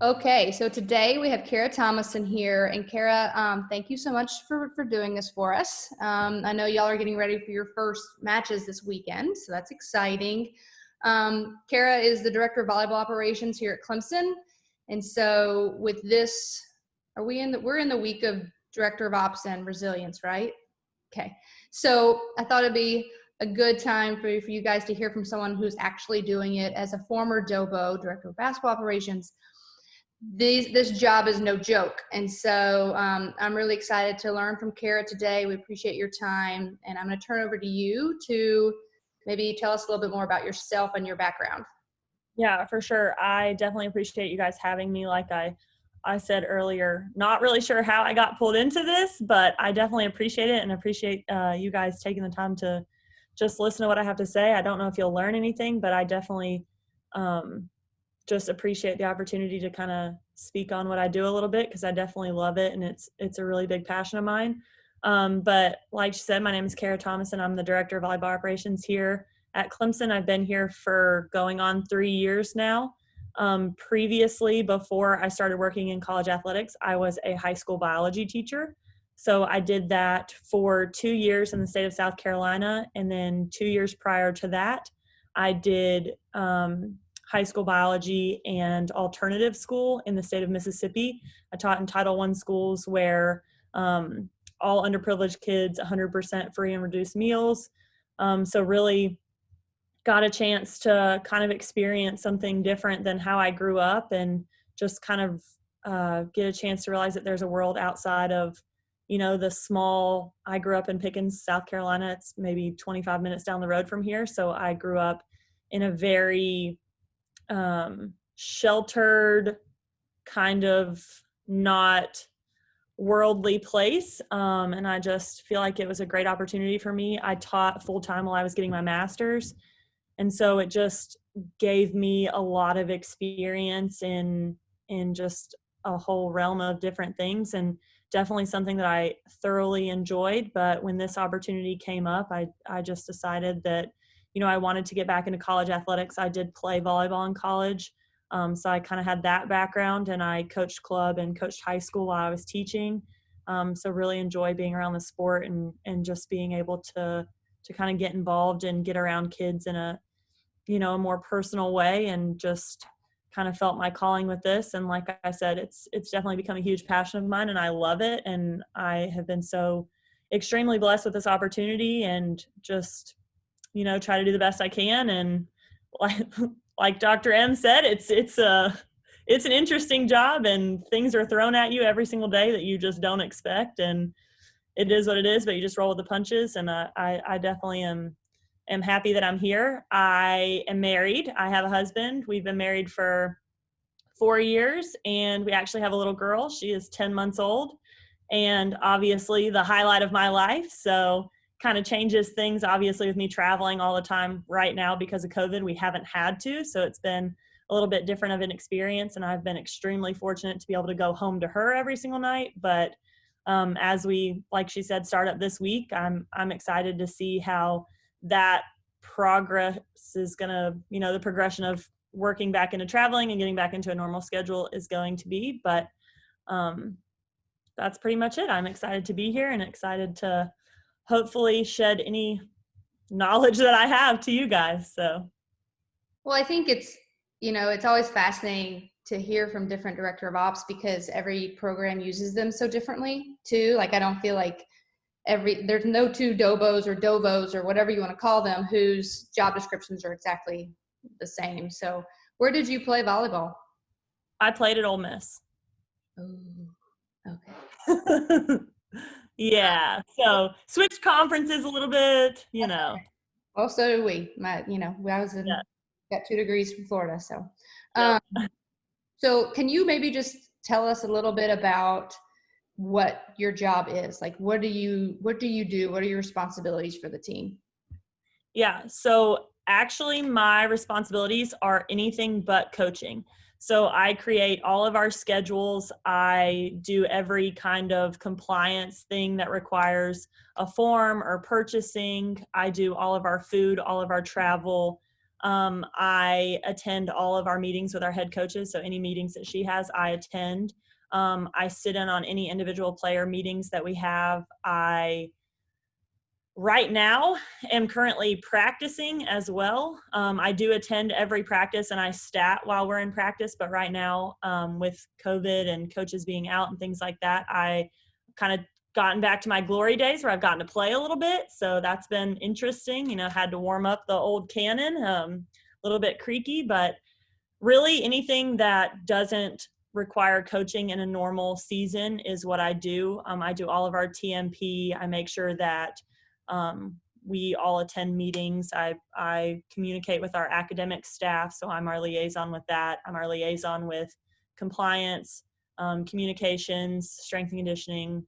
Okay, so today we have Kara Thomason here, and Kara, thank you so much for doing this for us. I know y'all are getting ready for your first matches this weekend, so that's exciting. Kara is the Director of Volleyball Operations here at Clemson, and so with this, we're in the week of Director of Ops and Resilience, right? Okay, so I thought it'd be a good time for you guys to hear from someone who's actually doing it as a former DOVO, Director of Basketball Operations. This job is no joke, and so I'm really excited to learn from Kara today. We appreciate your time, and I'm going to turn over to you to maybe tell us a little bit more about yourself and your background. Yeah, for sure. I definitely appreciate you guys having me. Like I said earlier, not really sure how I got pulled into this, but I definitely appreciate it and appreciate you guys taking the time to just listen to what I have to say. I don't know if you'll learn anything, but I definitely just appreciate the opportunity to kind of speak on what I do a little bit, because I definitely love it and it's a really big passion of mine. But like she said, my name is Kara Thomason. I'm the Director of Volleyball Operations here at Clemson. I've been here for going on 3 years now. Previously, before I started working in college athletics, I was a high school biology teacher. So I did that for 2 years in the state of South Carolina, and then 2 years prior to that, I did high school biology and alternative school in the state of Mississippi. I taught in Title I schools where all underprivileged kids, 100% free and reduced meals. So really got a chance to kind of experience something different than how I grew up, and just kind of get a chance to realize that there's a world outside of, the small, I grew up in Pickens, South Carolina. It's maybe 25 minutes down the road from here. So I grew up in a very sheltered, kind of not worldly place. And I just feel like it was a great opportunity for me. I taught full time while I was getting my master's. And so it just gave me a lot of experience in just a whole realm of different things, and definitely something that I thoroughly enjoyed. But when this opportunity came up, I just decided that, I wanted to get back into college athletics. I did play volleyball in college. So I kind of had that background, and I coached club and coached high school while I was teaching. So really enjoy being around the sport and just being able to kind of get involved and get around kids in a more personal way, and just kind of felt my calling with this. And like I said, it's definitely become a huge passion of mine, and I love it. And I have been so extremely blessed with this opportunity, and just, try to do the best I can. And like Dr. M said, it's an interesting job, and things are thrown at you every single day that you just don't expect. And it is what it is, but you just roll with the punches. And I definitely am happy that I'm here. I am married. I have a husband. We've been married for 4 years, and we actually have a little girl. She is 10 months old, and obviously the highlight of my life. So kind of changes things, obviously, with me traveling all the time right now because of COVID. We haven't had to, so it's been a little bit different of an experience, and I've been extremely fortunate to be able to go home to her every single night. But as we, like she said, start up this week, I'm excited to see how that progress is going to, the progression of working back into traveling and getting back into a normal schedule is going to be. But that's pretty much it. I'm excited to be here and excited to hopefully shed any knowledge that I have to you guys. So, well, I think it's always fascinating to hear from different director of ops, because every program uses them so differently too. Like, I don't feel like there's no two DOVOs or DOVOs or whatever you want to call them whose job descriptions are exactly the same. So where did you play volleyball? I played at Ole Miss. Oh, okay. Yeah. So switched conferences a little bit, Well, so did we. I was got 2 degrees from Florida. So, Yep. So can you maybe just tell us a little bit about what your job is? Like, what do you do? What are your responsibilities for the team? Yeah. So actually my responsibilities are anything but coaching. So I create all of our schedules. I do every kind of compliance thing that requires a form or purchasing. I do all of our food, all of our travel. I attend all of our meetings with our head coaches. So any meetings that she has, I attend. I sit in on any individual player meetings that we have. I right now am currently practicing as well. I do attend every practice and I stat while we're in practice, but right now with COVID and coaches being out and things like that, I kind of gotten back to my glory days where I've gotten to play a little bit. So that's been interesting. Had to warm up the old cannon, a little bit creaky, but really anything that doesn't require coaching in a normal season is what I do. I do all of our TMP. I make sure that we all attend meetings. I communicate with our academic staff, so I'm our liaison with that. I'm our liaison with compliance, communications, strength and conditioning.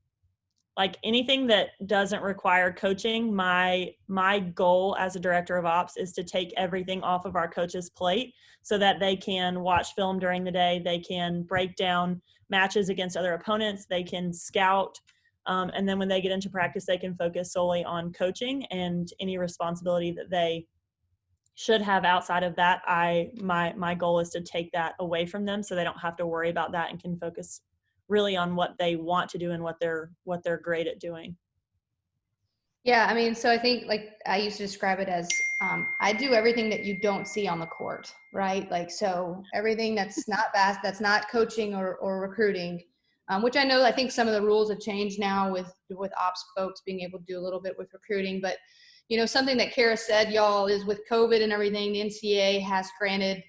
Like anything that doesn't require coaching, my goal as a director of ops is to take everything off of our coaches' plate so that they can watch film during the day, they can break down matches against other opponents, they can scout, and then when they get into practice, they can focus solely on coaching and any responsibility that they should have outside of that. My goal is to take that away from them so they don't have to worry about that and can focus really on what they want to do and what they're great at doing. Yeah, I mean, so I think like I used to describe it as I do everything that you don't see on the court, right? Like, so everything that's not that's not coaching or recruiting, which I think some of the rules have changed now with ops folks being able to do a little bit with recruiting. But, something that Kara said, y'all, is with COVID and everything, the NCAA has granted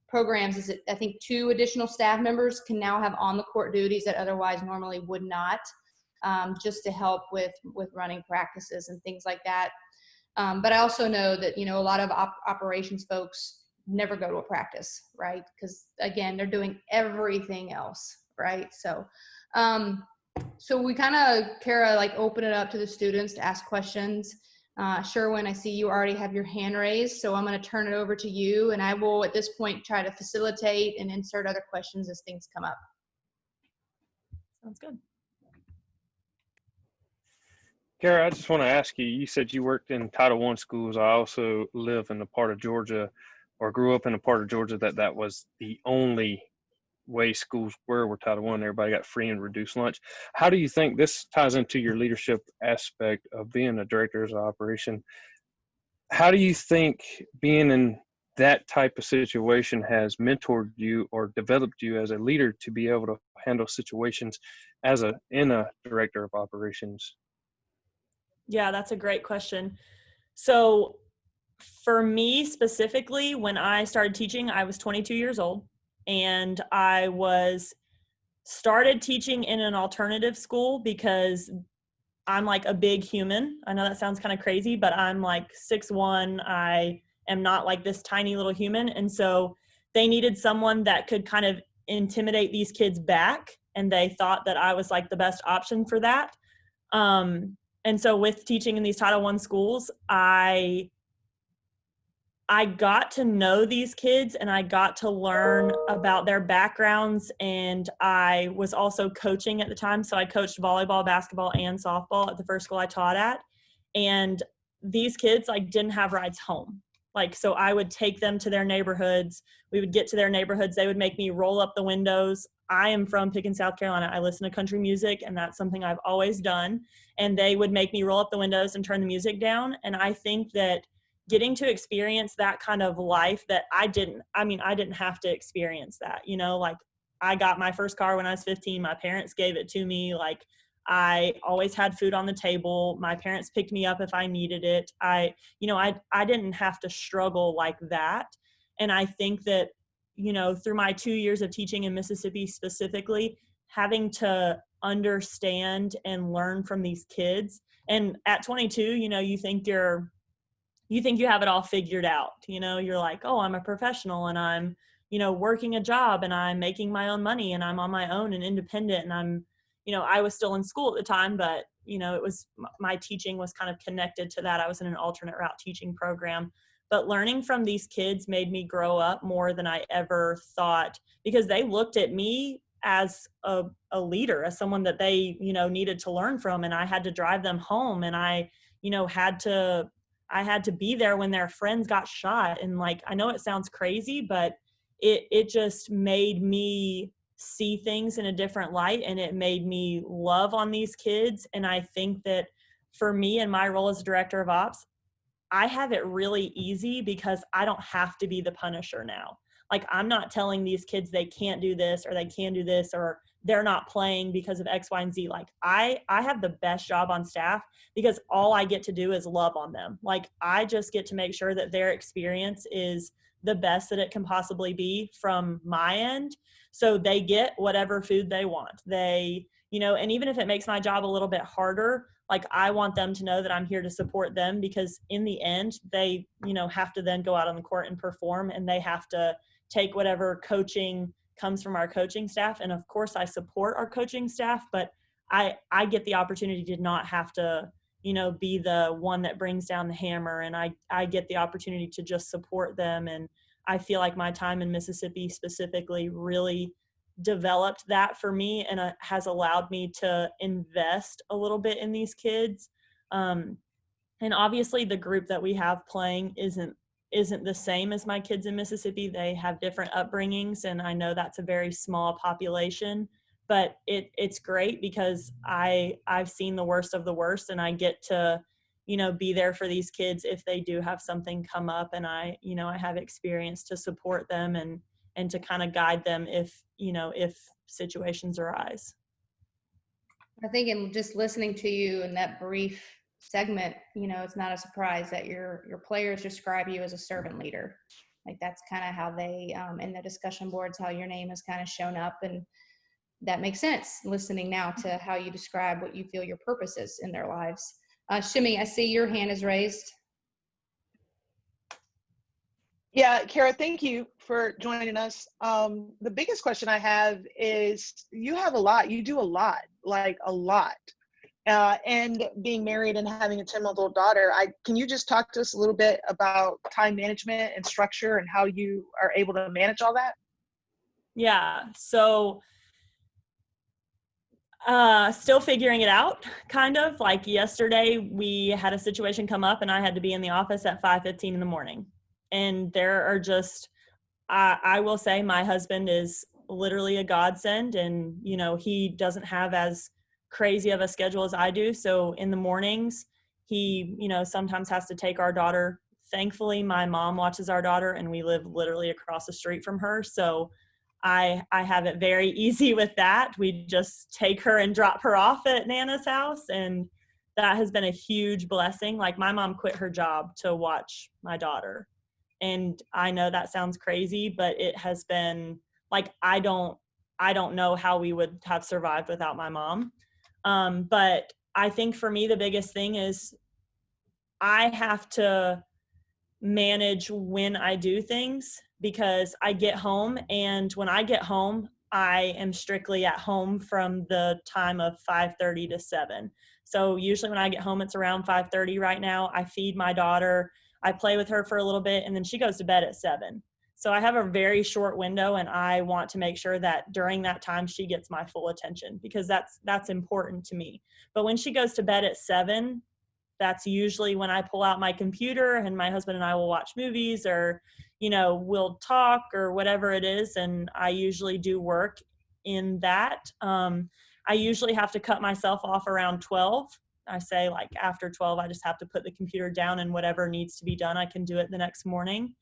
programs is that I think 2 additional staff members can now have on the court duties that otherwise normally would not, just to help with running practices and things like that. But I also know that, a lot of operations folks never go to a practice, right? Because again, they're doing everything else, right? So, so we kind of, Kara, like open it up to the students to ask questions. Sherwin, I see you already have your hand raised, so I'm going to turn it over to you, and I will at this point try to facilitate and insert other questions as things come up. Sounds good. Kara, I just want to ask you, you said you worked in Title I schools. I also live in a part of Georgia, or grew up in a part of Georgia that was the only way schools were Title I. Everybody got free and reduced lunch. How do you think this ties into your leadership aspect of being a director of operation? How do you think being in that type of situation has mentored you or developed you as a leader to be able to handle situations in a director of operations? Yeah, that's a great question. So for me specifically, when I started teaching, I was 22 years old, and I started teaching in an alternative school because I'm like a big human. I know that sounds kind of crazy, but I'm like 6'1". I am not like this tiny little human. And so they needed someone that could kind of intimidate these kids back. And they thought that I was like the best option for that. And so with teaching in these Title I schools, I got to know these kids and I got to learn about their backgrounds, and I was also coaching at the time. So I coached volleyball, basketball, and softball at the first school I taught at. And these kids like didn't have rides home. Like, so I would take them to their neighborhoods. We would get to their neighborhoods. They would make me roll up the windows. I am from Pickens, South Carolina. I listen to country music, and that's something I've always done. And they would make me roll up the windows and turn the music down. And I think that getting to experience that kind of life that I didn't have to experience that, like I got my first car when I was 15. My parents gave it to me. Like I always had food on the table. My parents picked me up if I needed it. I didn't have to struggle like that. And I think that, through my 2 years of teaching in Mississippi specifically, having to understand and learn from these kids. And at 22, you think you have it all figured out. You're like, oh, I'm a professional and I'm, working a job and I'm making my own money and I'm on my own and independent. And I'm, I was still in school at the time, but, it was, my teaching was kind of connected to that. I was in an alternate route teaching program, but learning from these kids made me grow up more than I ever thought, because they looked at me as a leader, as someone that they, needed to learn from. And I had to drive them home, and I, had to I had to be there when their friends got shot. And like, I know it sounds crazy, but it just made me see things in a different light, and it made me love on these kids. And I think that for me and my role as director of ops, I have it really easy because I don't have to be the punisher now. Like, I'm not telling these kids they can't do this or they can do this or they're not playing because of X, Y, and Z. Like, I have the best job on staff because all I get to do is love on them. Like, I just get to make sure that their experience is the best that it can possibly be from my end. So they get whatever food they want. They, and even if it makes my job a little bit harder, like, I want them to know that I'm here to support them, because in the end, they, have to then go out on the court and perform, and they have to take whatever coaching comes from our coaching staff. And of course I support our coaching staff, but I get the opportunity to not have to, be the one that brings down the hammer. And I get the opportunity to just support them. And I feel like my time in Mississippi specifically really developed that for me, and has allowed me to invest a little bit in these kids. And obviously the group that we have playing isn't the same as my kids in Mississippi. They have different upbringings, and I know that's a very small population, but it's great because I've seen the worst of the worst, and I get to, be there for these kids if they do have something come up, and I have experience to support them and to kind of guide them if situations arise. I think in just listening to you in that brief segment, it's not a surprise that your players describe you as a servant leader. Like, that's kind of how they, in the discussion boards, how your name has kind of shown up. And that makes sense listening now to how you describe what you feel your purpose is in their lives. Shimmy, I see your hand is raised. Yeah, Kara, thank you for joining us. The biggest question I have is, you have a lot, you do a lot, like a lot. And being married and having a 10-month-old daughter, can you just talk to us a little bit about time management and structure and how you are able to manage all that? Yeah, so still figuring it out, kind of. Like, yesterday we had a situation come up and I had to be in the office at 5:15 in the morning. And there are just, I will say my husband is literally a godsend, and, he doesn't have as crazy of a schedule as I do. So in the mornings, he, sometimes has to take our daughter. Thankfully, my mom watches our daughter, and we live literally across the street from her. So I have it very easy with that. We just take her and drop her off at Nana's house, and that has been a huge blessing. Like, my mom quit her job to watch my daughter. And I know that sounds crazy, but it has been like, I don't know how we would have survived without my mom. But I think for me, the biggest thing is I have to manage when I do things, because I get home, and when I get home, I am strictly at home from the time of 5:30 to 7. So usually when I get home, it's around 5:30 right now. I feed my daughter, I play with her for a little bit, and then she goes to bed at 7. So I have a very short window, and I want to make sure that during that time she gets my full attention, because that's important to me. But when she goes to bed at 7, that's usually when I pull out my computer, and my husband and I will watch movies, or, we'll talk or whatever it is. And I usually do work in that. I usually have to cut myself off around 12. I say, like, after 12, I just have to put the computer down, and whatever needs to be done, I can do it the next morning.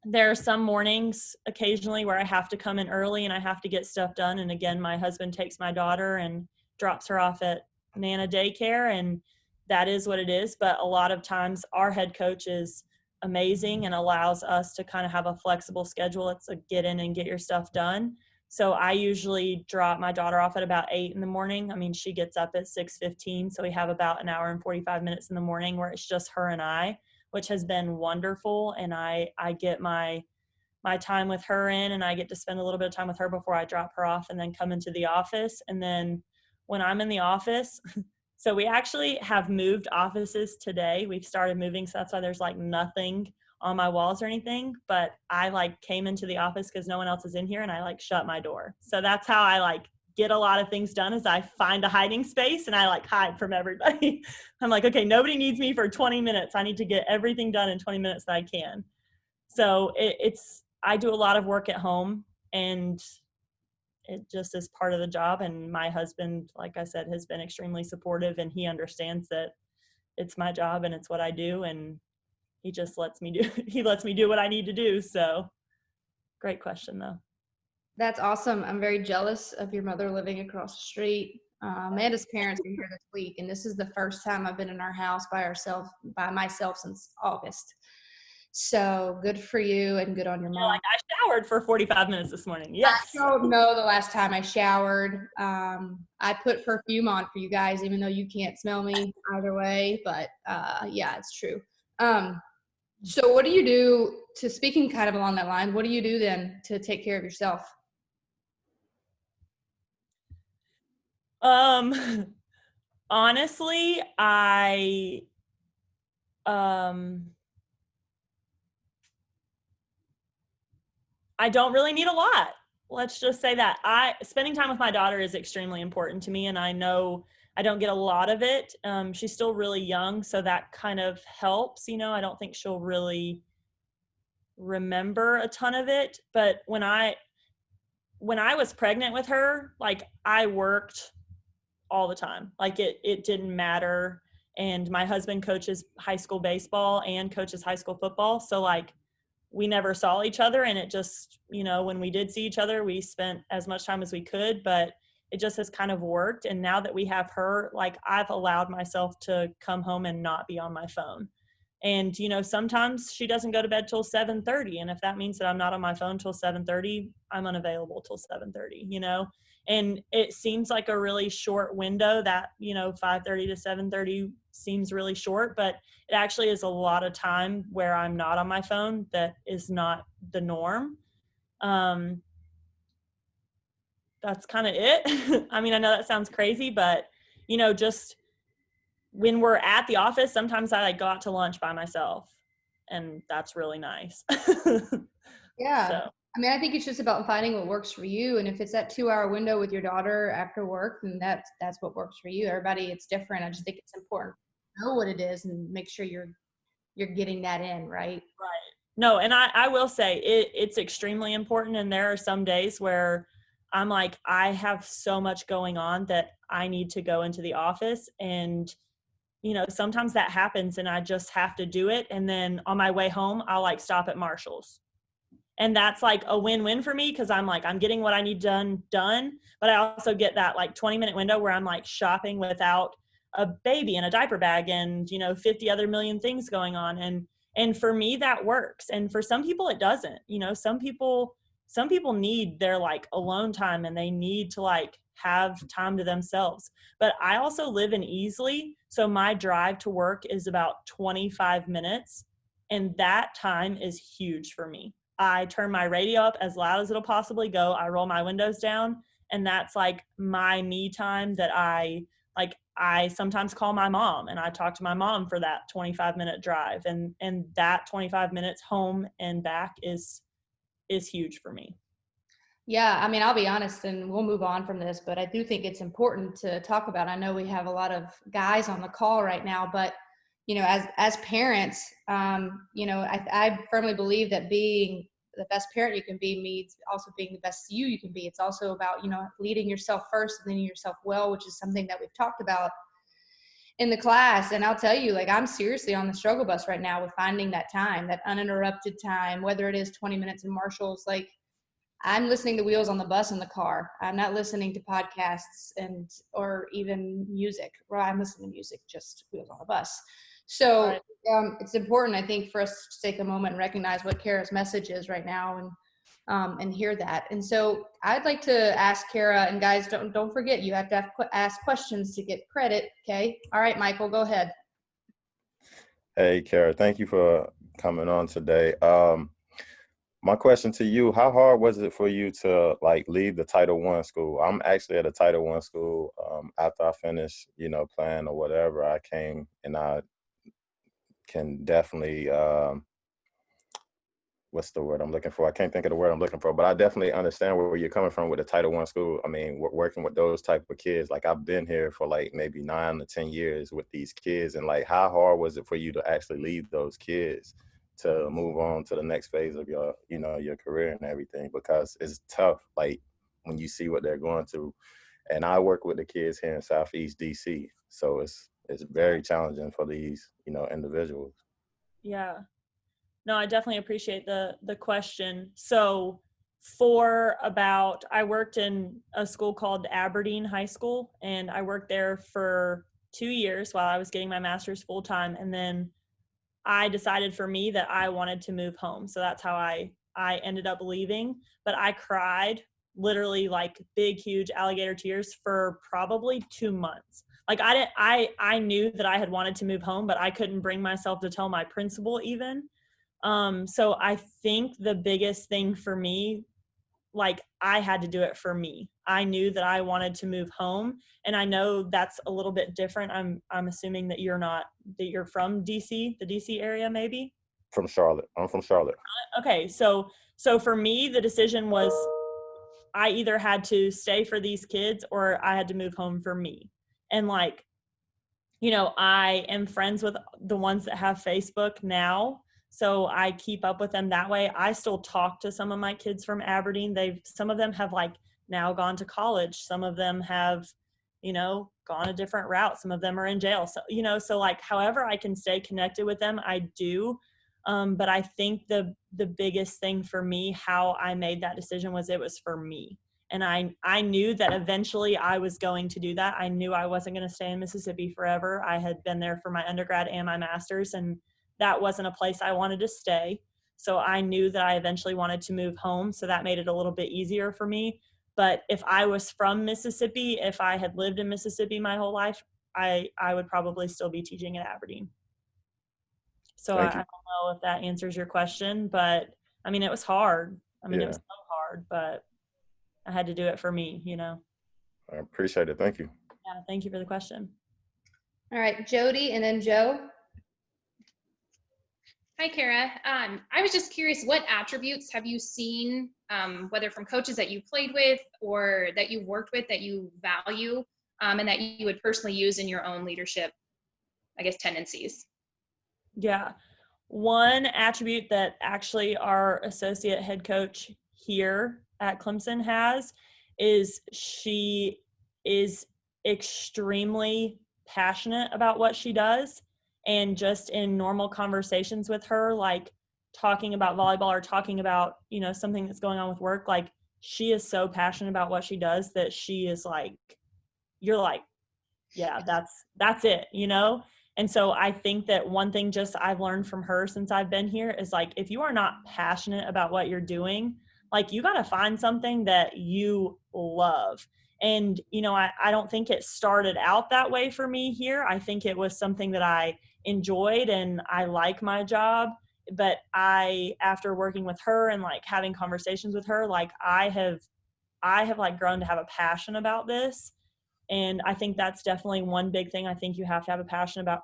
There are some mornings occasionally where I have to come in early and I have to get stuff done. And again, my husband takes my daughter and drops her off at Nana daycare, and that is what it is. But a lot of times our head coach is amazing and allows us to kind of have a flexible schedule. It's a get in and get your stuff done. So I usually drop my daughter off at about 8 in the morning. I mean, she gets up at 6:15. So we have about an hour and 45 minutes in the morning where it's just her and I, which has been wonderful. And I get my time with her in, and I get to spend a little bit of time with her before I drop her off and then come into the office. And then when I'm in the office, so we actually have moved offices today. We've started moving, so that's why there's like nothing on my walls or anything. But I like came into the office because no one else is in here, and I like shut my door. So that's how I like get a lot of things done is I find a hiding space and I like hide from everybody. I'm like, okay, nobody needs me for 20 minutes. I need to get everything done in 20 minutes that I can. So I do a lot of work at home, and it just is part of the job. And my husband, like I said, has been extremely supportive, and he understands that it's my job and it's what I do. And he just lets me do what I need to do. So great question though. That's awesome. I'm very jealous of your mother living across the street. Amanda's parents are here this week, and this is the first time I've been in our house by myself since August. So good for you and good on your mom. Like, I showered for 45 minutes this morning. Yes. I don't know the last time I showered. I put perfume on for you guys, even though you can't smell me either way. But yeah, it's true. So what do you do speaking kind of along that line, what do you do then to take care of yourself? Honestly, I don't really need a lot. Let's just say that spending time with my daughter is extremely important to me, and I know I don't get a lot of it. She's still really young, so that kind of helps. I don't think she'll really remember a ton of it. But when I was pregnant with her, like, I worked all the time. Like, it didn't matter. And my husband coaches high school baseball and coaches high school football. So like, we never saw each other, and it just, when we did see each other, we spent as much time as we could, but it just has kind of worked. And now that we have her, like, I've allowed myself to come home and not be on my phone. And, sometimes she doesn't go to bed till 7:30. And if that means that I'm not on my phone till 7:30, I'm unavailable till 7:30, and it seems like a really short window that, 5:30 to 7:30 seems really short, but it actually is a lot of time where I'm not on my phone. That is not the norm. That's kind of it. I mean, I know that sounds crazy, but, just when we're at the office, sometimes I like go out to lunch by myself, and that's really nice. Yeah. So. I mean, I think it's just about finding what works for you. And if it's that 2-hour window with your daughter after work, then that's what works for you. Everybody, it's different. I just think it's important to know what it is and make sure you're getting that in, right? Right. No, and I will say it's extremely important. And there are some days where I'm like, I have so much going on that I need to go into the office, and sometimes that happens and I just have to do it. And then on my way home, I'll like stop at Marshall's. And that's like a win-win for me, because I'm like, I'm getting what I need done. But I also get that like 20-minute window where I'm like shopping without a baby in a diaper bag and, 50 other million things going on. And for me, that works. And for some people, it doesn't. Some people need their like alone time, and they need to like have time to themselves. But I also live in Easley, so my drive to work is about 25 minutes, and that time is huge for me. I turn my radio up as loud as it'll possibly go. I roll my windows down, and that's like my me time that I sometimes call my mom, and I talk to my mom for that 25-minute drive, and that 25 minutes home and back is huge for me. Yeah, I mean, I'll be honest, and we'll move on from this, but I do think it's important to talk about. I know we have a lot of guys on the call right now, but as parents, I firmly believe that being the best parent you can be means also being the best you can be. It's also about, leading yourself first and leading yourself well, which is something that we've talked about in the class. And I'll tell you, like, I'm seriously on the struggle bus right now with finding that time, that uninterrupted time, whether it is 20 minutes in Marshall's. Like, I'm listening to Wheels on the Bus in the car. I'm not listening to podcasts or even music. Well, I'm listening to music, just Wheels on the Bus. So it's important, I think, for us to take a moment and recognize what Kara's message is right now and hear that. And so I'd like to ask Kara, and guys, don't forget, you have to ask questions to get credit. Okay. All right, Michael, go ahead. Hey, Kara, thank you for coming on today. My question to you, how hard was it for you to like leave the Title I school? I'm actually at a Title I school. After I finished, playing or whatever, I came, and I can definitely what's the word I'm looking for? I can't think of the word I'm looking for, but I definitely understand where you're coming from with the Title I school. I mean, working with those type of kids, like I've been here for like maybe 9 to 10 years with these kids, and like how hard was it for you to actually leave those kids to move on to the next phase of your, you know, your career and everything? Because it's tough, like when you see what they're going through. And I work with the kids here in Southeast DC, so it's very challenging for these, you know, individuals. Yeah. No, I definitely appreciate the question. So I worked in a school called Aberdeen High School, and I worked there for 2 years while I was getting my master's full time. And then I decided for me that I wanted to move home. So that's how I ended up leaving. But I cried literally like big, huge alligator tears for probably 2 months. Like I knew that I had wanted to move home, but I couldn't bring myself to tell my principal even. So I think the biggest thing for me, like I had to do it for me. I knew that I wanted to move home, and I know that's a little bit different. I'm assuming that you're from DC, the DC area maybe? From Charlotte. I'm from Charlotte. Okay. So for me, the decision was I either had to stay for these kids or I had to move home for me. And like, you know, I am friends with the ones that have Facebook now. So I keep up with them that way. I still talk to some of my kids from Aberdeen. Some of them have like now gone to college. Some of them have, you know, gone a different route. Some of them are in jail. So, you know, so like however I can stay connected with them, I do. But I think the biggest thing for me, how I made that decision was it was for me. And I knew that eventually I was going to do that. I knew I wasn't going to stay in Mississippi forever. I had been there for my undergrad and my master's, and that wasn't a place I wanted to stay. So I knew that I eventually wanted to move home. So that made it a little bit easier for me. But if I was from Mississippi, if I had lived in Mississippi my whole life, I would probably still be teaching at Aberdeen. So I don't know if that answers your question, but I mean, it was hard. I mean, It was so hard, but I had to do it for me, you know. I appreciate it. Thank you. Yeah, thank you for the question. All right, Jody, and then Joe. Hi, Kara. I was just curious, what attributes have you seen, whether from coaches that you played with or that you've worked with, that you value and that you would personally use in your own leadership, I guess, tendencies? Yeah. One attribute that actually our associate head coach here at Clemson has is she is extremely passionate about what she does. And just in normal conversations with her, like talking about volleyball or talking about, you know, something that's going on with work, like she is so passionate about what she does that she is like, you're like, yeah, that's it, you know? And so I think that one thing just I've learned from her since I've been here is like, if you are not passionate about what you're doing, like you got to find something that you love. And, you know, I don't think it started out that way for me here. I think it was something that I enjoyed and I like my job. But after working with her and like having conversations with her, like I have like grown to have a passion about this. And I think that's definitely one big thing. I think you have to have a passion about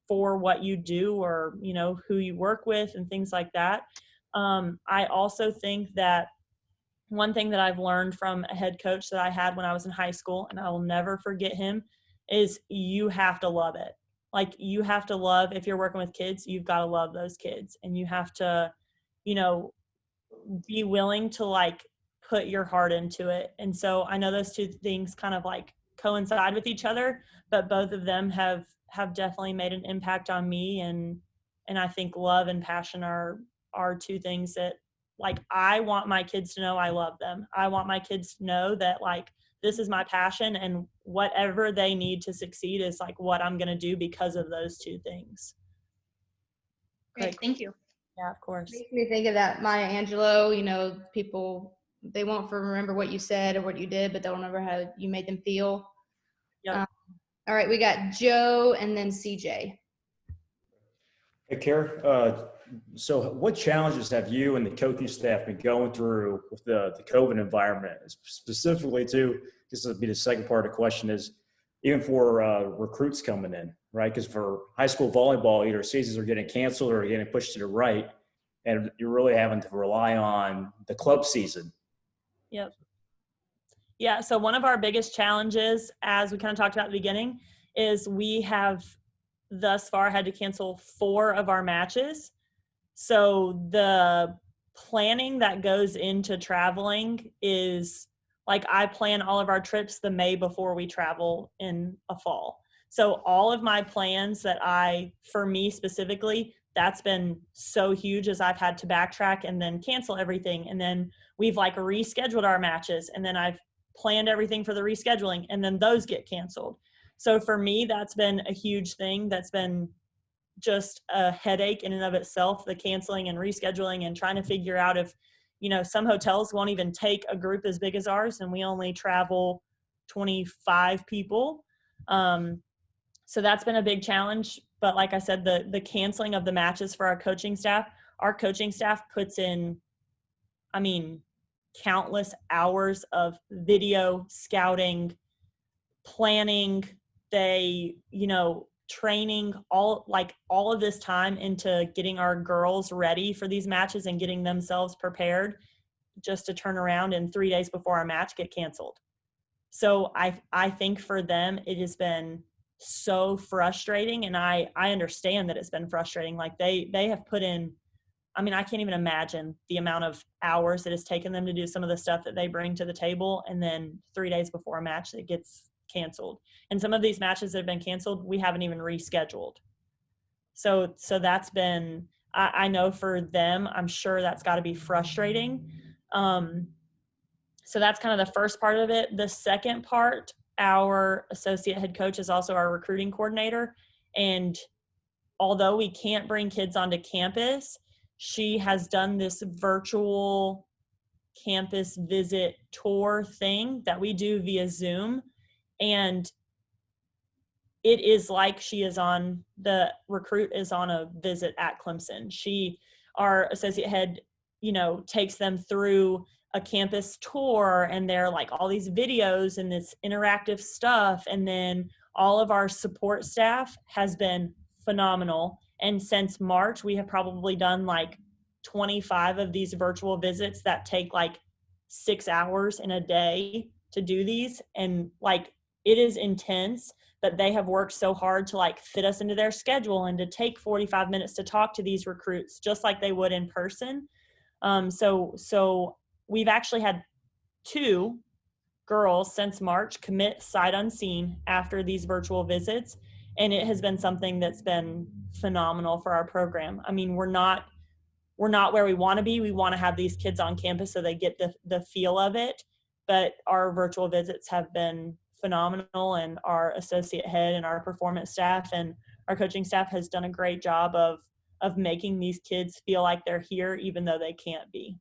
for what you do or, you know, who you work with and things like that. I also think that one thing that I've learned from a head coach that I had when I was in high school, and I will never forget him, is you have to love it. Like you have to love, if you're working with kids, you've got to love those kids, and you have to, you know, be willing to like put your heart into it. And so I know those two things kind of like coincide with each other, but both of them have definitely made an impact on me. And I think love and passion are two things that like I want my kids to know I love them. I want my kids to know that like this is my passion, and whatever they need to succeed is like what I'm going to do because of those two things. Great, thank you. Yeah, of course. Makes me think of that Maya Angelou, you know, people, they won't remember what you said or what you did, but they'll remember how you made them feel. Yep. All right, we got Joe and then CJ. Hey, Kara. So what challenges have you and the coaching staff been going through with the COVID environment? Specifically, too, this will be the second part of the question, is even for recruits coming in, right? Because for high school volleyball, either seasons are getting canceled or getting pushed to the right. and you're really having to rely on the club season. Yep. Yeah, so one of our biggest challenges, as we kind of talked about at the beginning, is we have thus far had to cancel 4 of our matches. So the planning that goes into traveling is like, I plan all of our trips the May before we travel in a fall. So all of my plans that for me specifically, that's been so huge, as I've had to backtrack and then cancel everything. And then we've like rescheduled our matches, and then I've planned everything for the rescheduling, and then those get canceled. So for me, that's been a huge thing. That's been just a headache in and of itself, the canceling and rescheduling and trying to figure out if, some hotels won't even take a group as big as ours, and we only travel 25 people. So that's been a big challenge. But like I said, the canceling of the matches for our coaching staff puts in, countless hours of video scouting, planning. They, training, all of this time into getting our girls ready for these matches and getting themselves prepared, just to turn around and 3 days before our match get canceled. So I think for them, it has been so frustrating, and I understand that it's been frustrating. Like they have put in, I can't even imagine the amount of hours it has taken them to do some of the stuff that they bring to the table, and then 3 days before a match it gets canceled. And some of these matches that have been canceled, we haven't even rescheduled. So that's been, I know for them, I'm sure that's got to be frustrating. So that's kind of the first part of it. The second part, our associate head coach is also our recruiting coordinator. And although we can't bring kids onto campus, she has done this virtual campus visit tour thing that we do via Zoom. And it is like the recruit is on a visit at Clemson. Our associate head, takes them through a campus tour, and there are like all these videos and this interactive stuff. And then all of our support staff has been phenomenal. And since March, we have probably done like 25 of these virtual visits that take like 6 hours in a day to do these. And like, it is intense, but they have worked so hard to like fit us into their schedule and to take 45 minutes to talk to these recruits just like they would in person. So we've actually had 2 girls since March commit sight unseen after these virtual visits. And it has been something that's been phenomenal for our program. We're not where we want to be. We want to have these kids on campus so they get the feel of it. But our virtual visits have been phenomenal, and our associate head and our performance staff and our coaching staff has done a great job of making these kids feel like they're here, even though they can't be.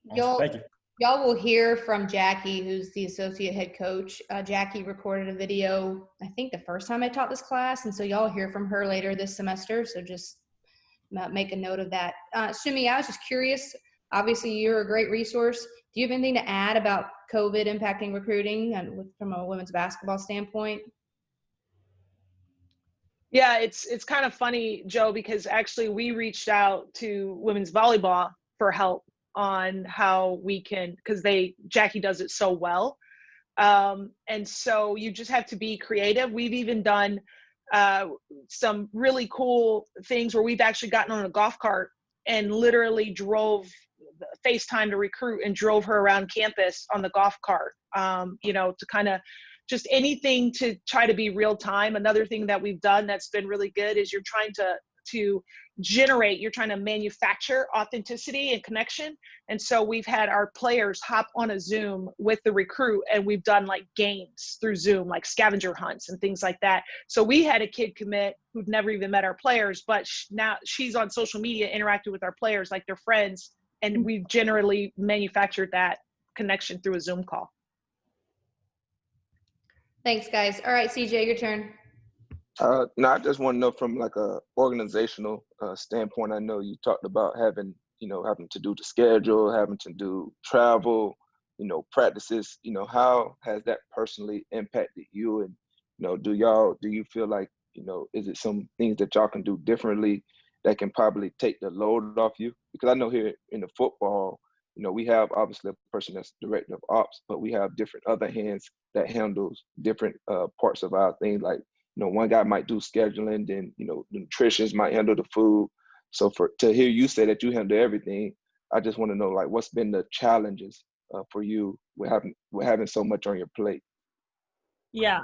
Thank you. Y'all will hear from Jackie, who's the associate head coach. Jackie recorded a video, I think the first time I taught this class, and so y'all will hear from her later this semester, so just make a note of that. Shimi, I was just curious, obviously you're a great resource. Do you have anything to add about COVID impacting recruiting and from a women's basketball standpoint? Yeah, it's kind of funny, Joe, because actually we reached out to women's volleyball for help on how we can, because Jackie does it so well. And so you just have to be creative. We've even done some really cool things where we've actually gotten on a golf cart and literally drove FaceTime to recruit and drove her around campus on the golf cart, to kind of just anything to try to be real time. Another thing that we've done that's been really good is you're trying to manufacture authenticity and connection. And so we've had our players hop on a Zoom with the recruit, and we've done like games through Zoom, like scavenger hunts and things like that. So we had a kid commit who'd never even met our players, but now she's on social media interacting with our players like they're friends. And we've generally manufactured that connection through a Zoom call. Thanks, guys. All right, CJ, your turn. No, I just want to know from like a organizational standpoint. I know you talked about having to do the schedule, having to do travel, practices. How has that personally impacted you? And do you feel like is it some things that y'all can do differently that can probably take the load off you? Because I know here in the football, we have obviously a person that's director of ops, but we have different other hands that handles different parts of our thing. Like, one guy might do scheduling, then, the nutritionists might handle the food. So to hear you say that you handle everything, I just want to know, like, what's been the challenges for you with having so much on your plate? Yeah.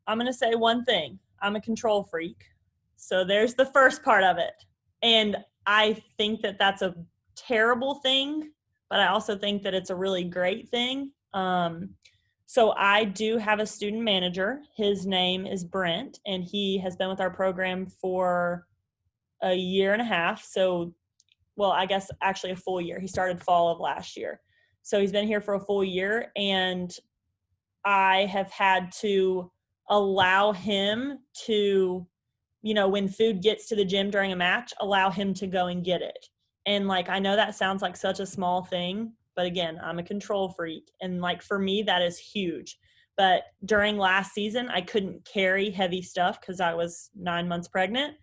I'm going to say one thing. I'm a control freak. So there's the first part of it. And I think that that's a terrible thing, but I also think that it's a really great thing. So I do have a student manager. His name is Brent, and he has been with our program for a year and a half. So, well, I guess actually a full year. He started fall of last year. So he's been here for a full year, and I have had to allow him to, when food gets to the gym during a match, allow him to go and get it. And like, I know that sounds like such a small thing, but again, I'm a control freak. And like, for me, that is huge. But during last season, I couldn't carry heavy stuff because I was 9 months pregnant.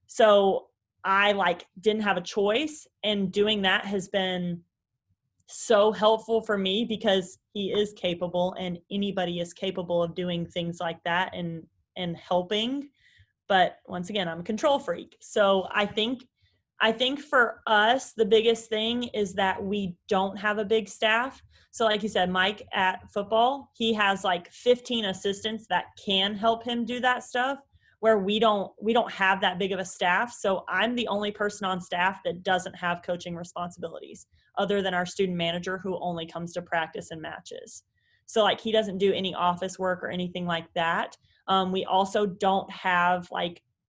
So I didn't have a choice. And doing that has been so helpful for me because he is capable, and anybody is capable of doing things like that and helping. But once again, I'm a control freak. So I think for us, the biggest thing is that we don't have a big staff. So like you said, Mike at football, he has 15 assistants that can help him do that stuff, where we don't have that big of a staff. So I'm the only person on staff that doesn't have coaching responsibilities, other than our student manager, who only comes to practice and matches. So he doesn't do any office work or anything like that. We also don't have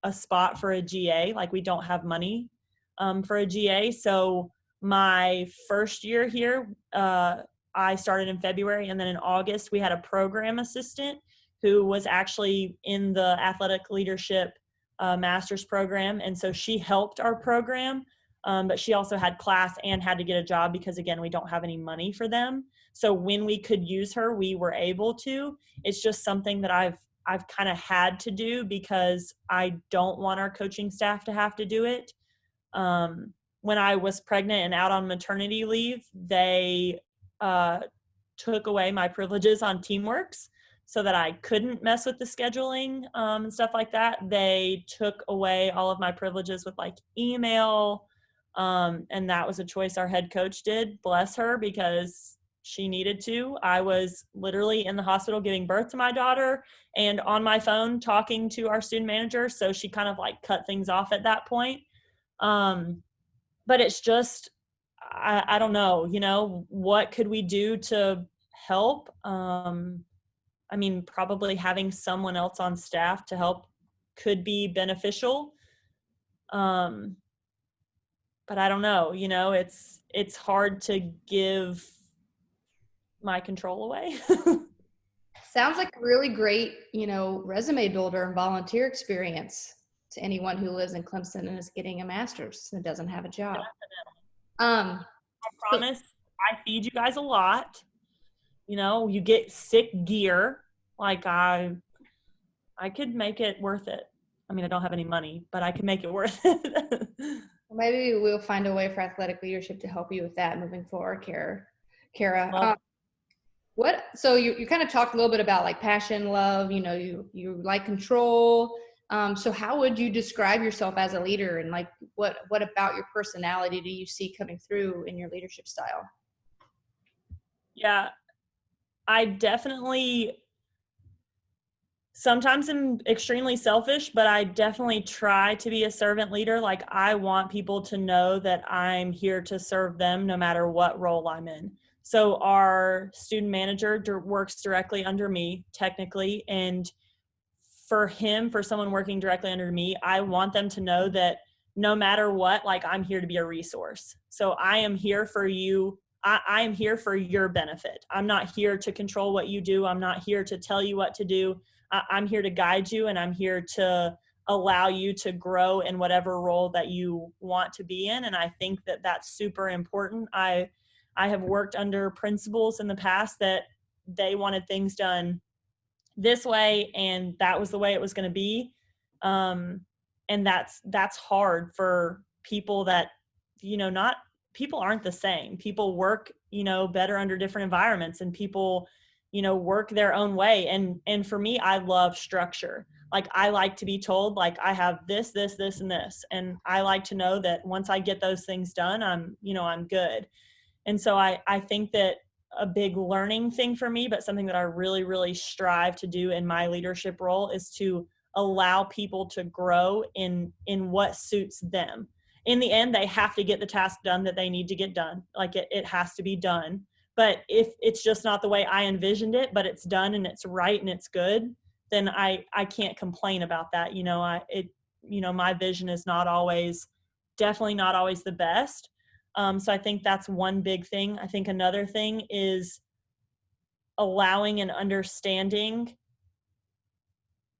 a spot for a GA. We don't have money for a GA. So my first year here, I started in February, and then in August we had a program assistant who was actually in the athletic leadership master's program. And so she helped our program, but she also had class and had to get a job because, again, we don't have any money for them. So when we could use her, we were able to. It's just something that I've kind of had to do because I don't want our coaching staff to have to do it. When I was pregnant and out on maternity leave, they took away my privileges on Teamworks so that I couldn't mess with the scheduling and stuff like that. They took away all of my privileges with email, and that was a choice our head coach did, bless her, because she needed to. I was literally in the hospital giving birth to my daughter and on my phone talking to our student manager. So she kind of cut things off at that point. But it's just, I don't know, what could we do to help? Probably having someone else on staff to help could be beneficial. But I don't know, it's hard to give my control away. Sounds like a really great, resume builder and volunteer experience to anyone who lives in Clemson and is getting a master's and doesn't have a job. I promise I feed you guys a lot. You get sick gear. I could make it worth it. I don't have any money, but I can make it worth it. Maybe we'll find a way for athletic leadership to help you with that moving forward, Kara. So you kind of talked a little bit about passion, love, you like control. So how would you describe yourself as a leader, and what about your personality do you see coming through in your leadership style? Yeah, I definitely sometimes am extremely selfish, but I definitely try to be a servant leader. I want people to know that I'm here to serve them no matter what role I'm in. So our student manager works directly under me, technically. And for someone working directly under me, I want them to know that no matter what, I'm here to be a resource. So I am here for you. I am here for your benefit. I'm not here to control what you do. I'm not here to tell you what to do. I'm here to guide you, and I'm here to allow you to grow in whatever role that you want to be in. And I think that that's super important. I have worked under principals in the past that they wanted things done this way, and that was the way it was going to be. that's hard for people that, not people aren't the same. People work, better under different environments, and people, work their own way. And for me, I love structure. Like, I like to be told, like, I have this, this, this, and this. And I like to know that once I get those things done, I'm good. And so I think that a big learning thing for me, but something that I really, really strive to do in my leadership role, is to allow people to grow in what suits them. In the end, they have to get the task done that they need to get done. Like, it has to be done. But if it's just not the way I envisioned it, but it's done and it's right and it's good, then I can't complain about that. My vision is definitely not always the best. So I think that's one big thing. I think another thing is allowing and understanding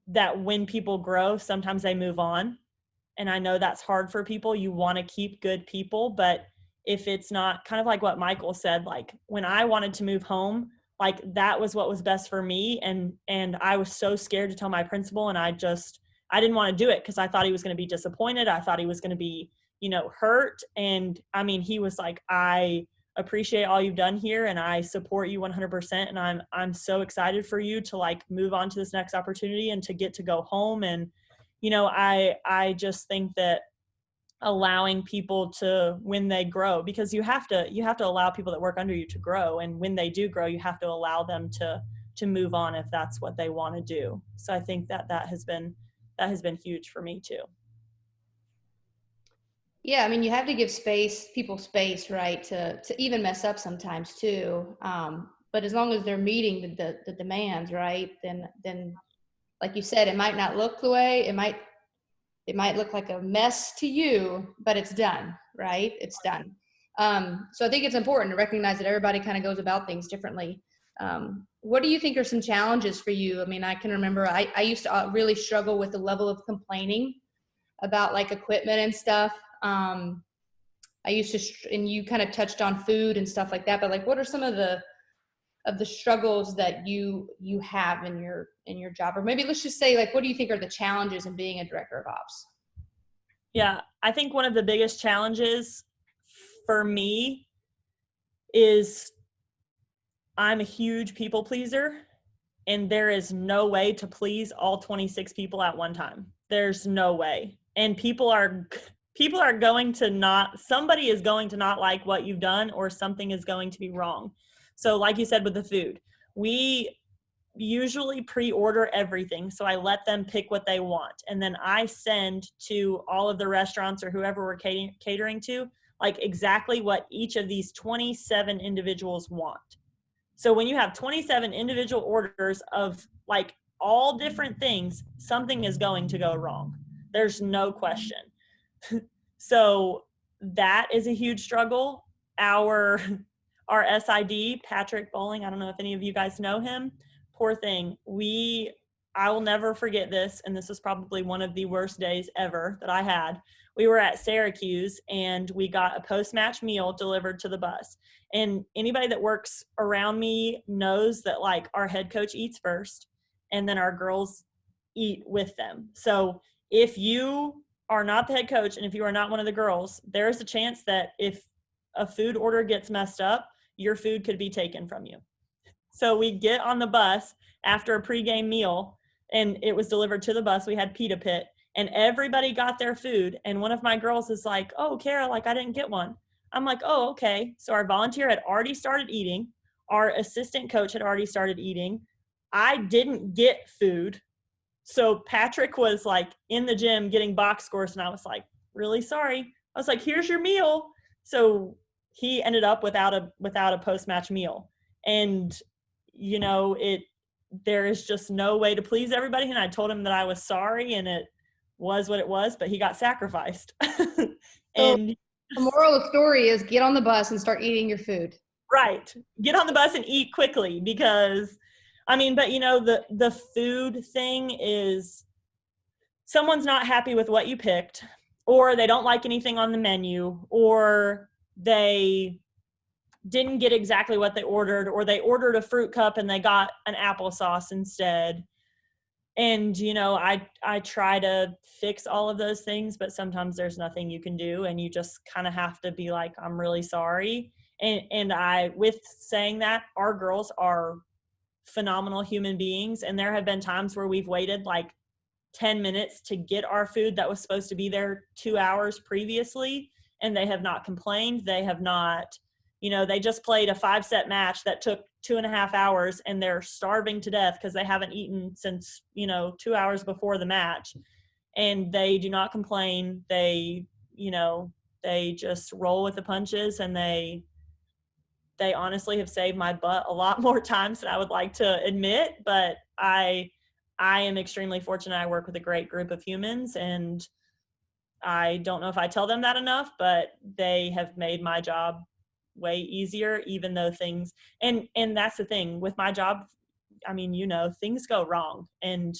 that when people grow, sometimes they move on. And I know that's hard for people. You want to keep good people, but if it's not, kind of like what Michael said, like, when I wanted to move home, like, that was what was best for me. And I was so scared to tell my principal, and I didn't want to do it because I thought he was going to be disappointed. I thought he was going to be, hurt. And I mean, he was like, I appreciate all you've done here, and I support you 100%. And I'm so excited for you to, like, move on to this next opportunity and to get to go home. And, I just think that allowing people to, when they grow, because you have to allow people that work under you to grow. And when they do grow, you have to allow them to move on if that's what they want to do. So I think that has been huge for me too. Yeah, I mean, you have to give people space, right, to even mess up sometimes too. But as long as they're meeting the demands, right, then like you said, it might not look the way, it might look like a mess to you, but it's done, right? It's done. So I think it's important to recognize that everybody kind of goes about things differently. What do you think are some challenges for you? I mean, I can remember I used to really struggle with the level of complaining about, like, equipment and stuff. I used to, and you kind of touched on food and stuff like that, but, like, what are some of the struggles that you have in your job? Or maybe let's just say, like, what do you think are the challenges in being a director of ops? Yeah, I think one of the biggest challenges for me is I'm a huge people pleaser, and there is no way to please all 26 people at one time. There's no way. And people are going to somebody is going to not like what you've done, or something is going to be wrong. So like you said with the food, we usually pre-order everything. So I let them pick what they want. And then I send to all of the restaurants or whoever we're catering to, like, exactly what each of these 27 individuals want. So when you have 27 individual orders of, like, all different things, something is going to go wrong. There's no question. So that is a huge struggle. Our SID, Patrick Bowling, I don't know if any of you guys know him. Poor thing. I will never forget this, and this is probably one of the worst days ever that I had. We were at Syracuse, and we got a post-match meal delivered to the bus. And anybody that works around me knows that, like, our head coach eats first, and then our girls eat with them. So if you are not the head coach, and if you are not one of the girls, there's a chance that if a food order gets messed up, your food could be taken from you. So we get on the bus after a pregame meal, and it was delivered to the bus. We had pita pit, and everybody got their food. And one of my girls is like, "Oh, Kara, like, I didn't get one." I'm like, "Oh, okay." So our volunteer had already started eating. Our assistant coach had already started eating. I didn't get food. So Patrick was, like, in the gym getting box scores, and I was like, "Really sorry." I was like, "Here's your meal." So he ended up without a post-match meal. And there is just no way to please everybody. And I told him that I was sorry, and it was what it was, but he got sacrificed. And the moral of the story is get on the bus and start eating your food. Right. Get on the bus and eat quickly, because but the food thing is, someone's not happy with what you picked, or they don't like anything on the menu, or they didn't get exactly what they ordered, or they ordered a fruit cup and they got an applesauce instead. And, I try to fix all of those things, but sometimes there's nothing you can do, and you just kind of have to be like, I'm really sorry. And with saying that, our girls are phenomenal human beings. And there have been times where we've waited like 10 minutes to get our food that was supposed to be there 2 hours previously, and they have not complained. They have not, they just played a 5-set match that took 2.5 hours, and they're starving to death because they haven't eaten since 2 hours before the match, and they do not complain. They they just roll with the punches, and they honestly have saved my butt a lot more times than I would like to admit. But I am extremely fortunate. I work with a great group of humans, and I don't know if I tell them that enough, but they have made my job way easier, even though things, and that's the thing with my job. I mean, things go wrong, and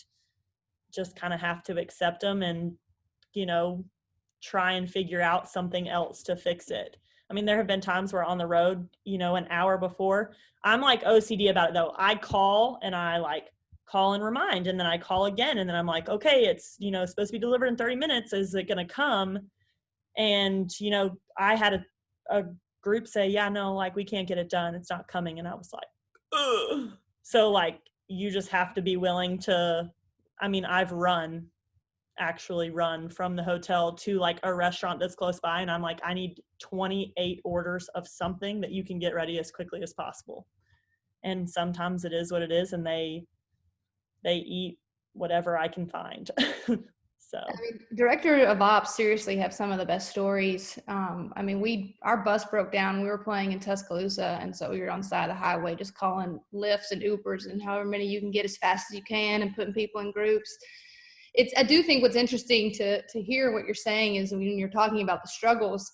just kind of have to accept them and, try and figure out something else to fix it. I mean, there have been times where on the road, an hour before, I'm like OCD about it though. I call and I like call and remind, and then I call again, and then I'm like, okay, it's, supposed to be delivered in 30 minutes. Is it going to come? And, I had a group say, yeah, no, like we can't get it done. It's not coming. And I was like, ugh. So like, you just have to be willing to, I mean, I've actually run from the hotel to like a restaurant that's close by, and I'm like, I need 28 orders of something that you can get ready as quickly as possible. And sometimes it is what it is, and they eat whatever I can find. So I mean, director of ops seriously have some of the best stories. I mean, our bus broke down. We were playing in Tuscaloosa, and so we were on the side of the highway just calling Lyfts and Ubers and however many you can get as fast as you can, and putting people in groups. I do think what's interesting to hear what you're saying is when you're talking about the struggles,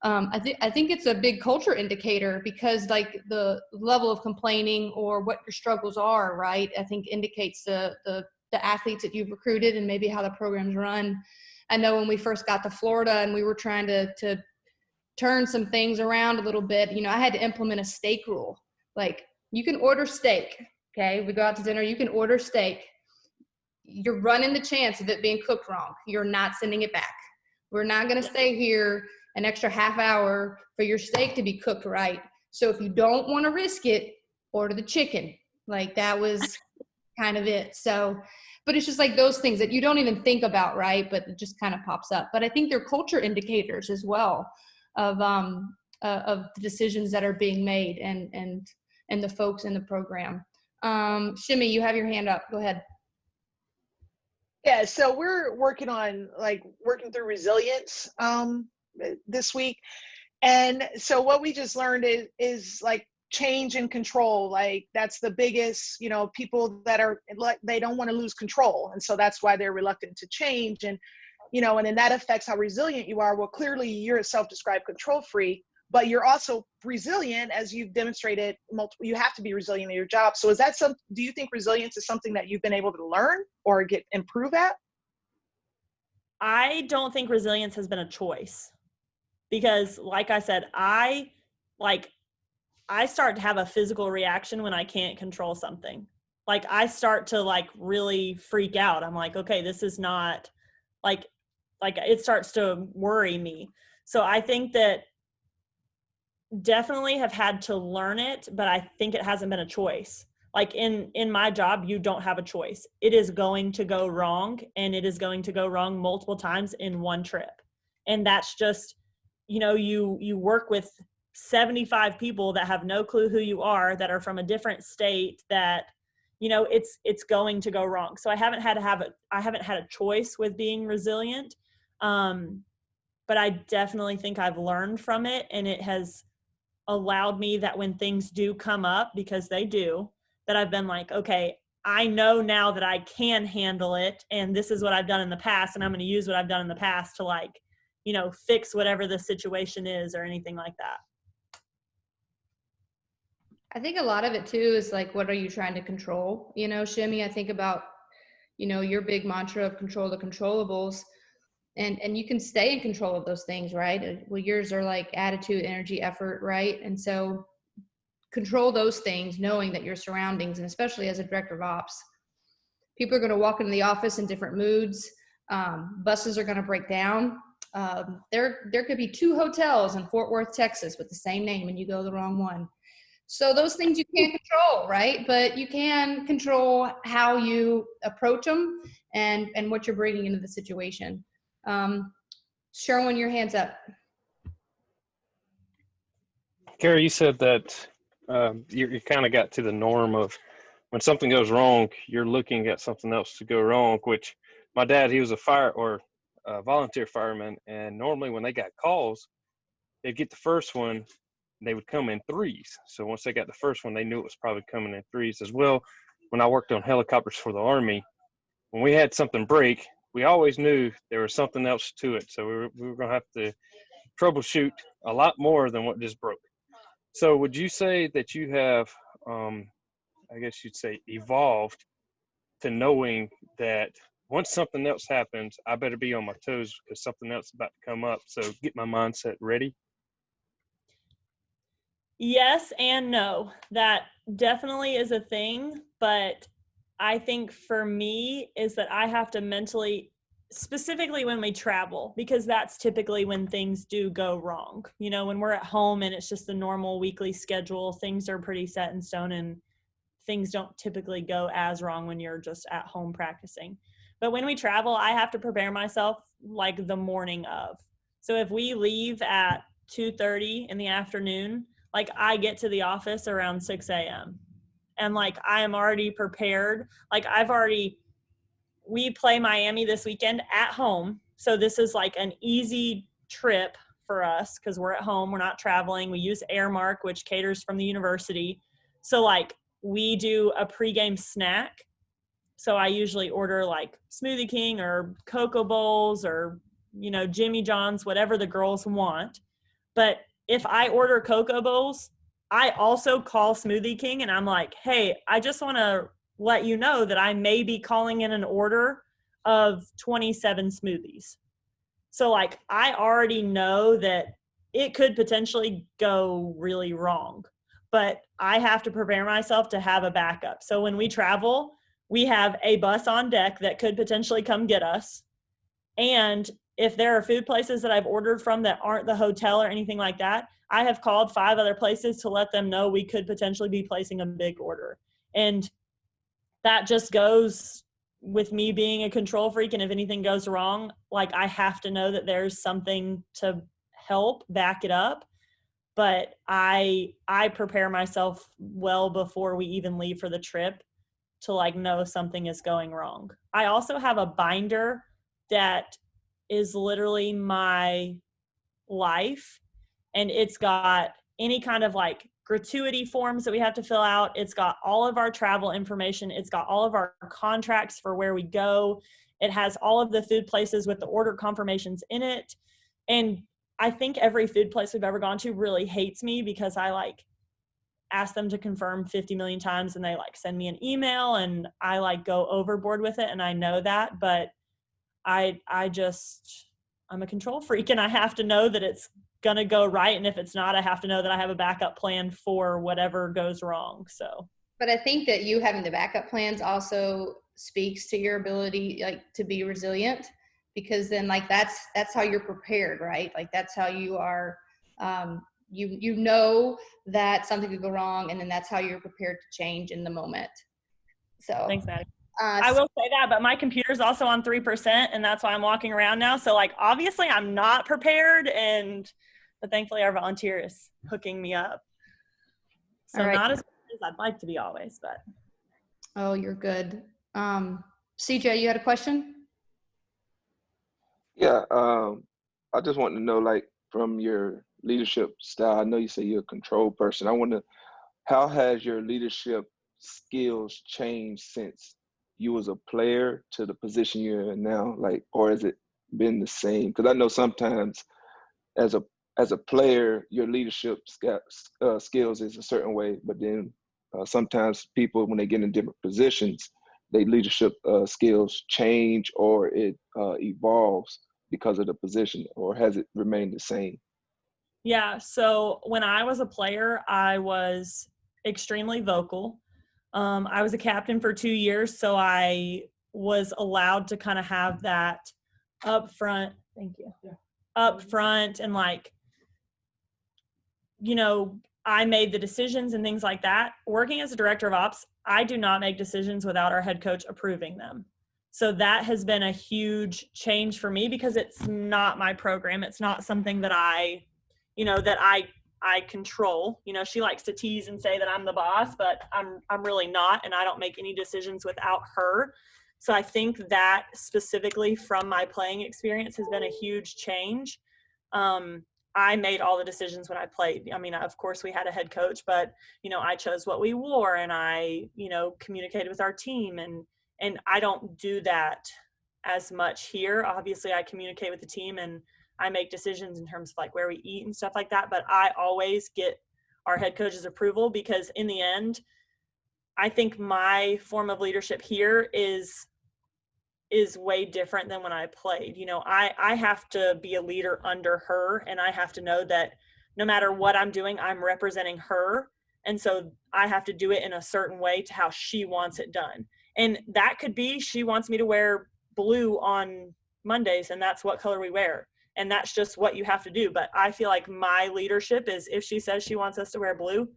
I think it's a big culture indicator, because like the level of complaining or what your struggles are, right, I think indicates the athletes that you've recruited and maybe how the program's run. I know when we first got to Florida and we were trying to turn some things around a little bit, I had to implement a steak rule. Like, you can order steak, okay? We go out to dinner, you can order steak. You're running the chance of it being cooked wrong. You're not sending it back. We're not going to stay here an extra half hour for your steak to be cooked right. So if you don't want to risk it, order the chicken. Like, that was kind of it. So, but it's just like those things that you don't even think about, right? But it just kind of pops up. But I think they're culture indicators as well of the decisions that are being made and the folks in the program. Shimmy, you have your hand up. Go ahead. Yeah, so we're working through resilience this week. And so what we just learned is like change and control. Like, that's the biggest, people that are like, they don't want to lose control. And so that's why they're reluctant to change. And, and then that affects how resilient you are. Well, clearly you're a self-described control freak, but you're also resilient, as you've demonstrated you have to be resilient in your job. So do you think resilience is something that you've been able to learn or improve at? I don't think resilience has been a choice, because like I said, I start to have a physical reaction when I can't control something. Like, I start to like really freak out. I'm like, okay, this is not like it starts to worry me. So I think that definitely have had to learn it, but I think it hasn't been a choice. Like in my job, you don't have a choice. It is going to go wrong, and it is going to go wrong multiple times in one trip. And that's just, you work with 75 people that have no clue who you are, that are from a different state, that, it's going to go wrong. So I haven't had a choice with being resilient. But I definitely think I've learned from it, and it has allowed me that when things do come up, because they do, that I've been like, okay, I know now that I can handle it, and this is what I've done in the past, and I'm going to use what I've done in the past to like, fix whatever the situation is or anything like that. I think a lot of it too is like, what are you trying to control? Shimmy, I think about, your big mantra of control the controllables, and you can stay in control of those things, right? Well, yours are like attitude, energy, effort, right? And so control those things, knowing that your surroundings, and especially as a director of ops, People are going to walk into the office in different moods. Buses are going to break down. There could be 2 hotels in Fort Worth, Texas with the same name and you go the wrong one. So those things you can't control, right? But you can control how you approach them and what you're bringing into the situation. Sherwin, your hand's up. Kara, you said that you kind of got to the norm of when something goes wrong, you're looking at something else to go wrong, which my dad, he was a volunteer fireman, and normally when they got calls, they'd get the first one, they would come in 3s. So once they got the first one, they knew it was probably coming in 3s as well. When I worked on helicopters for the Army, when we had something break, we always knew there was something else to it. So we were going to have to troubleshoot a lot more than what just broke. So would you say that you have, I guess you'd say, evolved to knowing that once something else happens, I better be on my toes because something else is about to come up. So get my mindset ready? Yes and no. That definitely is a thing, but I think for me is that I have to mentally, specifically when we travel, because that's typically when things do go wrong. You know, when we're at home and it's just the normal weekly schedule, things are pretty set in stone and things don't typically go as wrong when you're just at home practicing. But when we travel, I have to prepare myself like the morning of. So if we leave at 2:30 in the afternoon, like I get to the office around 6 a.m. and like I am already prepared. Like we play Miami this weekend at home. So this is like an easy trip for us because we're at home. We're not traveling. We use Airmark, which caters from the university. So like we do a pregame snack. So I usually order like Smoothie King or Cocoa Bowls or, you know, Jimmy John's, whatever the girls want. But if I order Cocoa Bowls, I also call Smoothie King and I'm like, hey, I just want to let you know that I may be calling in an order of 27 smoothies. So like I already know that it could potentially go really wrong, but I have to prepare myself to have a backup. So when we travel, we have a bus on deck that could potentially come get us. And if there are food places that I've ordered from that aren't the hotel or anything like that, I have called 5 other places to let them know we could potentially be placing a big order. And that just goes with me being a control freak. And if anything goes wrong, like I have to know that there's something to help back it up. But I prepare myself well before we even leave for the trip to like know something is going wrong. I also have a binder that is literally my life, and it's got any kind of like gratuity forms that we have to fill out. It's got all of our travel information. It's got all of our contracts for where we go. It has all of the food places with the order confirmations in it. And I think every food place we've ever gone to really hates me because I like ask them to confirm 50 million times and they like send me an email and I like go overboard with it. And I know that, but I'm a control freak and I have to know that it's going to go right. And if it's not, I have to know that I have a backup plan for whatever goes wrong. So, but I think that you having the backup plans also speaks to your ability, like, to be resilient, because then like that's how you're prepared, right? Like that's how you are, you know that something could go wrong, and then that's how you're prepared to change in the moment. So thanks, Maddie. I will say that, but my computer's also on 3%, and that's why I'm walking around now. So like obviously I'm not prepared, but thankfully our volunteer is hooking me up. So not as good as I'd like to be always, but. Oh, you're good. CJ, you had a question? Yeah, I just want to know, like, from your leadership style, I know you say you're a control person. I wonder, how has your leadership skills changed since you was a player to the position you're in now? Like, or has it been the same? Because I know sometimes as a player, your leadership skills is a certain way, but then sometimes people, when they get in different positions, their leadership skills change or it evolves because of the position, or has it remained the same? Yeah, so when I was a player, I was extremely vocal. I was a captain for 2 years, so I was allowed to kind of have that up front. Thank you. Yeah. Up front and like, you know, I made the decisions and things like that. Working as a director of ops, I do not make decisions without our head coach approving them. So that has been a huge change for me because it's not my program. It's not something that I control. You know, she likes to tease and say that I'm the boss, but I'm really not, and I don't make any decisions without her. So I think that specifically from my playing experience has been a huge change. I made all the decisions when I played. I mean, of course we had a head coach, but, you know, I chose what we wore and I, you know, communicated with our team and I don't do that as much here. Obviously I communicate with the team and I make decisions in terms of like where we eat and stuff like that, but I always get our head coach's approval because in the end, I think my form of leadership here is way different than when I played. You know, I have to be a leader under her and I have to know that no matter what I'm doing, I'm representing her. And so I have to do it in a certain way to how she wants it done. And that could be, she wants me to wear blue on Mondays and that's what color we wear. And that's just what you have to do. But I feel like my leadership is if she says she wants us to wear blue,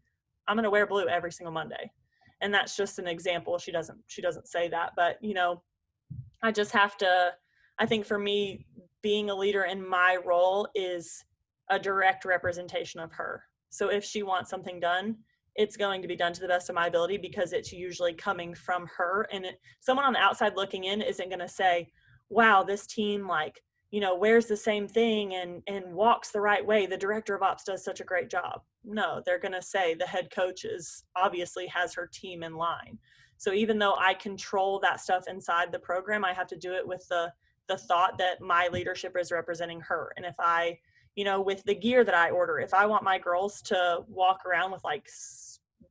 I'm going to wear blue every single Monday. And that's just an example. She doesn't say that, but you know, I just have to, I think for me, being a leader in my role is a direct representation of her. So if she wants something done, it's going to be done to the best of my ability because it's usually coming from her. And someone on the outside looking in isn't going to say, wow, this team like, you know, wears the same thing and walks the right way. The director of ops does such a great job. No, they're going to say the head coach obviously has her team in line. So even though I control that stuff inside the program, I have to do it with the thought that my leadership is representing her. And if I, you know, with the gear that I order, if I want my girls to walk around with like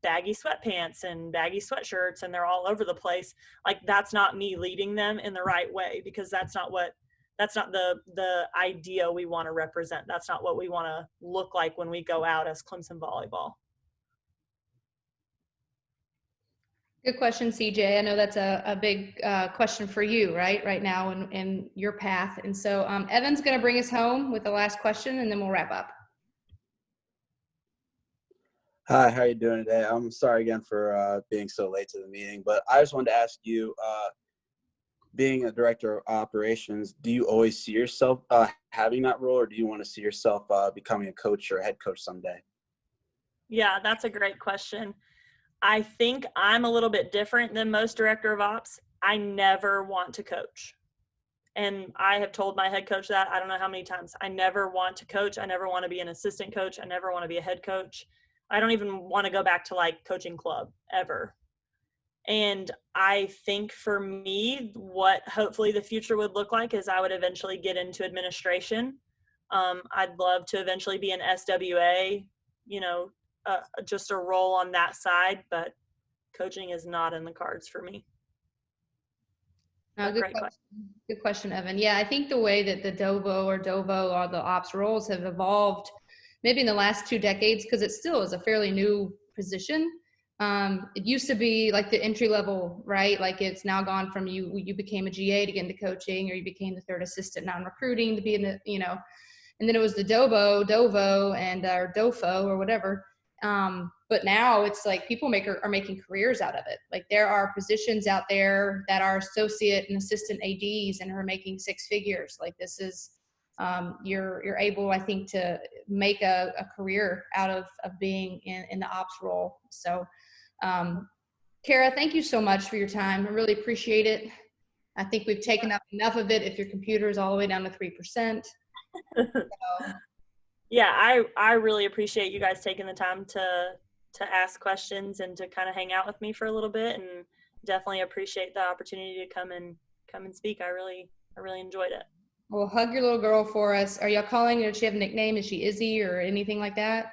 baggy sweatpants and baggy sweatshirts and they're all over the place, like that's not me leading them in the right way because that's not the idea we want to represent. That's not what we want to look like when we go out as Clemson volleyball. Good question, CJ. I know that's a big question for you, right now in your path. And so Evan's going to bring us home with the last question, and then we'll wrap up. Hi, how are you doing today? I'm sorry again for being so late to the meeting, but I just wanted to ask you, being a director of operations, do you always see yourself having that role, or do you want to see yourself becoming a coach or a head coach someday? Yeah, that's a great question. I think I'm a little bit different than most director of ops. I never want to coach. And I have told my head coach that I don't know how many times. I never want to coach. I never want to be an assistant coach. I never want to be a head coach. I don't even want to go back to like coaching club ever. And I think for me, what hopefully the future would look like is I would eventually get into administration. I'd love to eventually be an SWA, you know, just a role on that side, but coaching is not in the cards for me. Good question, Evan. Yeah, I think the way that the DOVO or the ops roles have evolved maybe in the last 2 decades, because it still is a fairly new position. It used to be like the entry level, right? Like it's now gone from you became a GA to get into coaching, or you became the third assistant non-recruiting to be in the, you know, and then it was the DOVO and or DOFO or whatever. But now it's like people are making careers out of it. Like there are positions out there that are associate and assistant ADs and are making 6 figures. Like this is, you're able, I think, to make a career out of being in the ops role. So, Kara, thank you so much for your time. I really appreciate it. I think we've taken up enough of it if your computer is all the way down to 3%. So. Yeah, I really appreciate you guys taking the time to ask questions and to kind of hang out with me for a little bit, and definitely appreciate the opportunity to come and speak. I really enjoyed it. Well, hug your little girl for us. Are y'all calling her? Does she have a nickname? Is she Izzy or anything like that?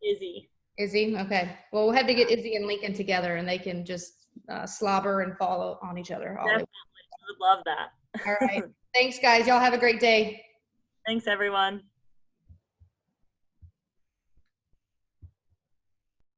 Izzy. Okay. Well, we'll have to get Izzy and Lincoln together, and they can just slobber and follow on each other. Definitely. I would love that. All right. Thanks, guys. Y'all have a great day. Thanks, everyone.